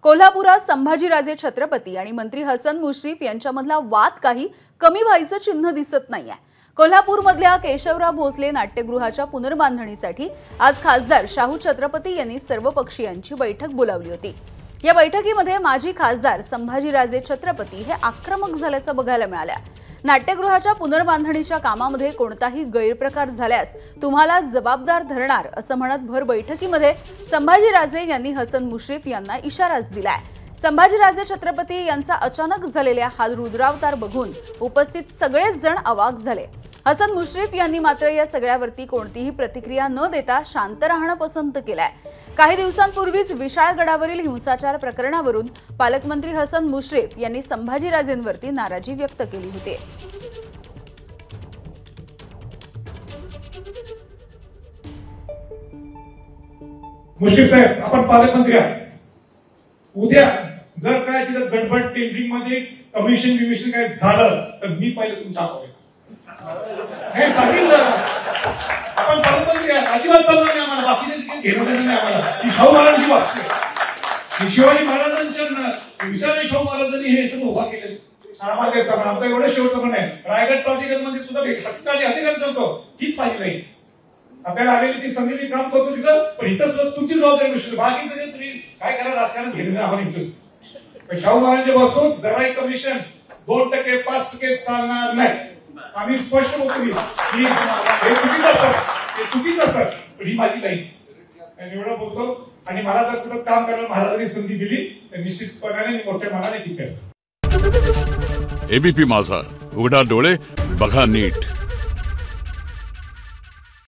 कोल्हापुरात संभाजीराजे छत्रपती आणि मंत्री हसन मुश्रीफ यांच्यामधला वाद काही कमी व्हायचं चिन्ह दिसत नाहीये। कोल्हापूरमधल्या केशवराव भोसले नाट्यगृहाच्या पुनर्बांधणीसाठी आज खासदार शाहू छत्रपती यांनी सर्वपक्षीयांची बैठक बोलावली होती। या बैठकीमध्ये माजी खासदार संभाजीराजे छत्रपती हे आक्रमक झाल्याचं बघायला मिळालं। नाट्यगृहाच्या पुनर्बांधणीच्या कामामध्ये कोणताही गैरप्रकार झाल्यास तुम्हाला जबाबदार धरणार असं म्हणत भर बैठकीमध्ये संभाजीराजे यांनी हसन मुश्रीफ यांना इशाराच दिलाय। संभाजीराजे छत्रपती यांचा अचानक झालेल्या हा रुद्रावतार बघून उपस्थित सगळेच जण अवाक झाले। हसन मुश्रीफ यांनी मात्र या सगळ्यावरती कोणतीही प्रतिक्रिया न देता शांत राहणं पसंत केलंय। काही दिवसांपूर्वीच विशाळगडावरील हिंसाचार प्रकरणावरून पालकमंत्री हसन मुश्रीफ यांनी संभाजीराजेंवरती नाराजी व्यक्त केली होती। मुश्रीफ साहेब, आपण पालकमंत्री आहात। उद्या जर काय तिथं गडबड टेंडरिंग मध्ये कमिशन काय झालं तर मी पहिले तुमच्या हातावर हे सांगितलं। आपण पालकमंत्री आहात, अजिबात चालणार नाही आम्हाला, बाकीचे घेणं देणं नाही आम्हाला। ही शाहू महाराजांची वास्तू आहे, शिवाजी महाराजांच्या विचाराने शाहू महाराजांनी हे सगळं उभा केलं। आमचा एवढं शेवटचं पण आहे, रायगड प्राधिकरणामध्ये सुद्धा हक्क आणि अधिकार चालतो, हीच पाहिजे नाही। आपल्याला आलेली ती संधी मी काम करतो तिथं, पण इथं सुद्धा तुमची जबाबदारी नसते। बाकी सगळे तुम्ही काय करा, राजकारण घेणं आम्हाला इंटरेस्ट। पण शाहू महाराजांच्या वस्तू जराही कमिशन 2%, 5% चालणार नाही। आम्ही स्पष्ट बोलतो मी हे चुकीचं असतं, हे चुकीचं असतं, पण ही माझी नाही। एवढं बोलतो आणि मला जर कुठं काम करायला महाराजांनी संधी दिली तर निश्चितपणाने मोठ्या मनाने ती करेल। एबीपी माझा, उघडा डोळे बघा नीट।